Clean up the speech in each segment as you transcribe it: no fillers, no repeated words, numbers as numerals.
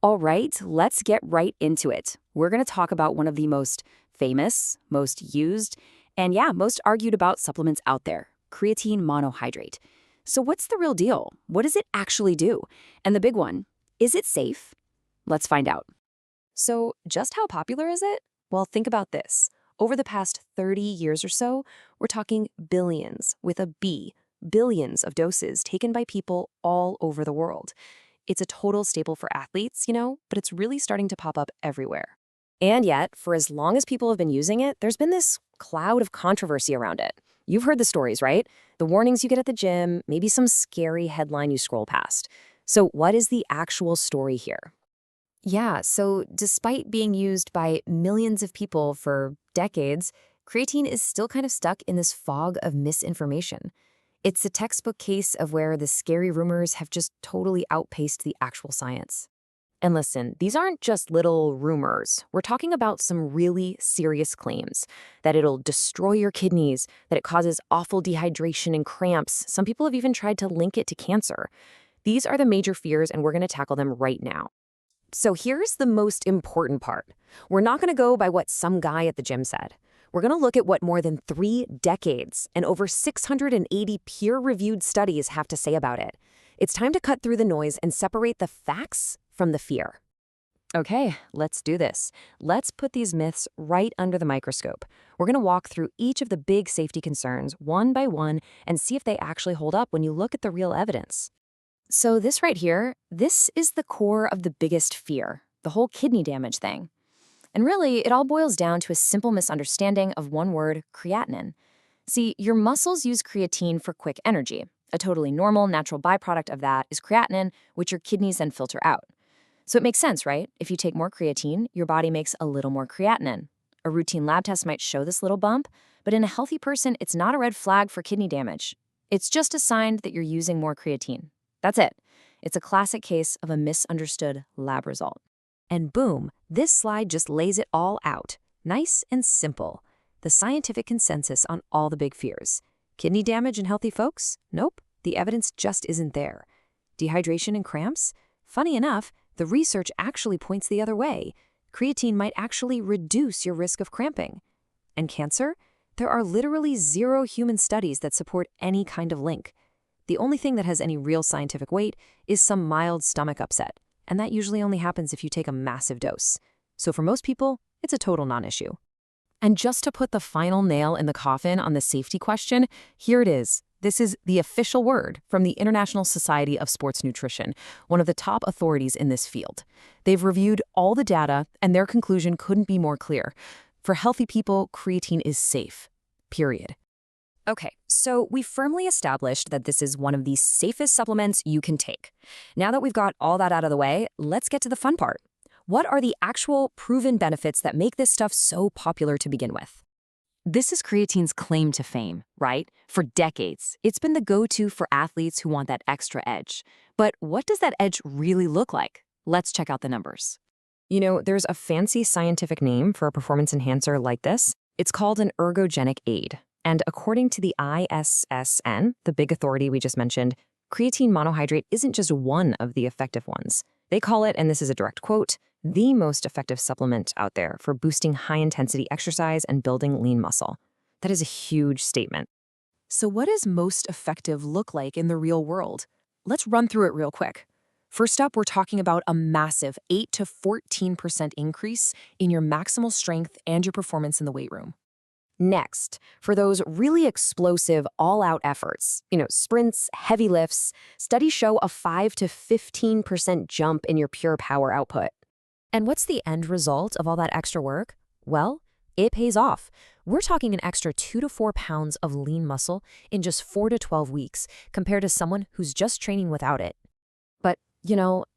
All right, let's get right into it. We're going to talk about one of the most famous, most used, and yeah, most argued about supplements out there, creatine monohydrate. So, what's the real deal? What does it actually do? And the big one, is it safe? Let's find out. So, just how popular is it? Well, think about this. Over the past 30 years or so, we're talking billions with a B, billions of doses taken by people all over the world. It's a total staple for athletes, but it's really starting to pop up everywhere. And yet, for as long as people have been using it, there's been this cloud of controversy around it. You've heard the stories, right? The warnings you get at the gym, maybe some scary headline you scroll past. So, what is the actual story here? Yeah, so despite being used by millions of people for decades, creatine is still kind of stuck in this fog of misinformation. It's a textbook case of where the scary rumors have just totally outpaced the actual science. And listen, these aren't just little rumors. We're talking about some really serious claims that it'll destroy your kidneys, that it causes awful dehydration and cramps. Some people have even tried to link it to cancer. These are the major fears, and we're going to tackle them right now. So here's the most important part. We're not going to go by what some guy at the gym said. We're going to look at what more than 3 decades and over 680 peer-reviewed studies have to say about it. It's time to cut through the noise and separate the facts from the fear. Okay, let's do this. Let's put these myths right under the microscope. We're going to walk through each of the big safety concerns one by one and see if they actually hold up when you look at the real evidence. So this right here, this is the core of the biggest fear, the whole kidney damage thing. And really, it all boils down to a simple misunderstanding of one word, creatinine. See, your muscles use creatine for quick energy. A totally normal, natural byproduct of that is creatinine, which your kidneys then filter out. So it makes sense, right? If you take more creatine, your body makes a little more creatinine. A routine lab test might show this little bump, but in a healthy person, it's not a red flag for kidney damage. It's just a sign that you're using more creatine. That's it. It's a classic case of a misunderstood lab result. And boom, this slide just lays it all out. Nice and simple. The scientific consensus on all the big fears. Kidney damage in healthy folks? Nope, the evidence just isn't there. Dehydration and cramps? Funny enough, the research actually points the other way. Creatine might actually reduce your risk of cramping. And cancer? There are literally 0 human studies that support any kind of link. The only thing that has any real scientific weight is some mild stomach upset, and that usually only happens if you take a massive dose. So for most people, it's a total non-issue. And just to put the final nail in the coffin on the safety question, here it is. This is the official word from the International Society of Sports Nutrition, one of the top authorities in this field. They've reviewed all the data, and their conclusion couldn't be more clear. For healthy people, creatine is safe. Period. Okay, so we firmly established that this is one of the safest supplements you can take. Now that we've got all that out of the way, let's get to the fun part. What are the actual proven benefits that make this stuff so popular to begin with? This is creatine's claim to fame, right? For decades, it's been the go-to for athletes who want that extra edge. But what does that edge really look like? Let's check out the numbers. There's a fancy scientific name for a performance enhancer like this. It's called an ergogenic aid. And according to the ISSN, the big authority we just mentioned, creatine monohydrate isn't just one of the effective ones. They call it, and this is a direct quote, the most effective supplement out there for boosting high-intensity exercise and building lean muscle. That is a huge statement. So what does most effective look like in the real world? Let's run through it real quick. First up, we're talking about a massive 8 to 14% increase in your maximal strength and your performance in the weight room. Next, for those really explosive, all-out efforts, sprints, heavy lifts, studies show a 5 to 15% jump in your pure power output. And what's the end result of all that extra work? Well, it pays off. We're talking an extra 2 to 4 pounds of lean muscle in just 4 to 12 weeks compared to someone who's just training without it. But,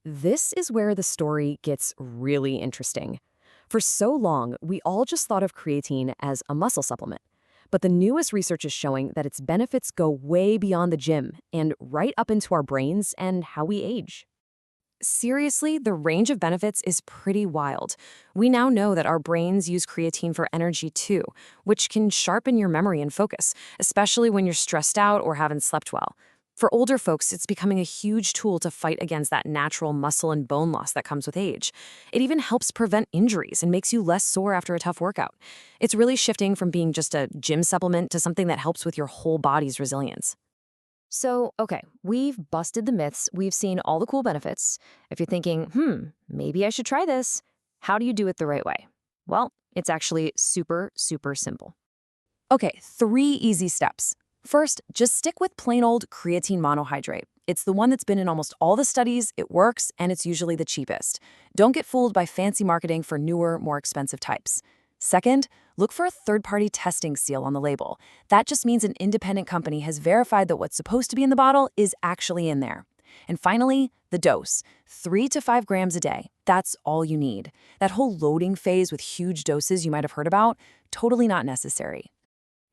this is where the story gets really interesting. For so long, we all just thought of creatine as a muscle supplement. But the newest research is showing that its benefits go way beyond the gym and right up into our brains and how we age. Seriously, the range of benefits is pretty wild. We now know that our brains use creatine for energy too, which can sharpen your memory and focus, especially when you're stressed out or haven't slept well. For older folks, it's becoming a huge tool to fight against that natural muscle and bone loss that comes with age. It even helps prevent injuries and makes you less sore after a tough workout. It's really shifting from being just a gym supplement to something that helps with your whole body's resilience. So, okay, we've busted the myths, we've seen all the cool benefits. If you're thinking, maybe I should try this, how do you do it the right way? Well, it's actually super, super simple. Okay, 3 easy steps. First, just stick with plain old creatine monohydrate. It's the one that's been in almost all the studies, it works, and it's usually the cheapest. Don't get fooled by fancy marketing for newer, more expensive types. Second, look for a third-party testing seal on the label. That just means an independent company has verified that what's supposed to be in the bottle is actually in there. And finally, the dose, 3 to 5 grams a day. That's all you need. That whole loading phase with huge doses you might have heard about, totally not necessary.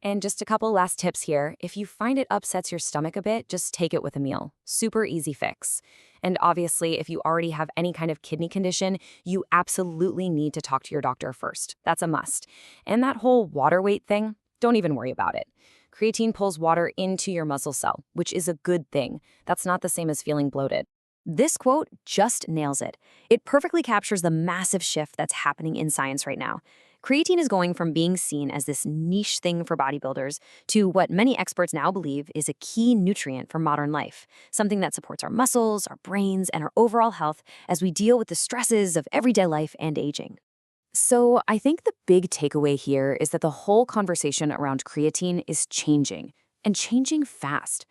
And just a couple last tips here. If you find it upsets your stomach a bit, just take it with a meal. Super easy fix. And obviously, if you already have any kind of kidney condition, you absolutely need to talk to your doctor first. That's a must. And that whole water weight thing, don't even worry about it. Creatine pulls water into your muscle cell, which is a good thing. That's not the same as feeling bloated. This quote just nails it. It perfectly captures the massive shift that's happening in science right now. Creatine is going from being seen as this niche thing for bodybuilders to what many experts now believe is a key nutrient for modern life, something that supports our muscles, our brains, and our overall health as we deal with the stresses of everyday life and aging. So I think the big takeaway here is that the whole conversation around creatine is changing, and changing fast.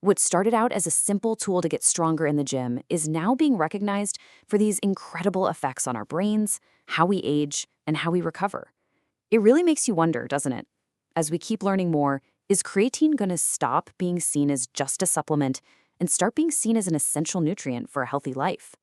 What started out as a simple tool to get stronger in the gym is now being recognized for these incredible effects on our brains, how we age, and how we recover. It really makes you wonder, doesn't it? As we keep learning more, is creatine going to stop being seen as just a supplement and start being seen as an essential nutrient for a healthy life?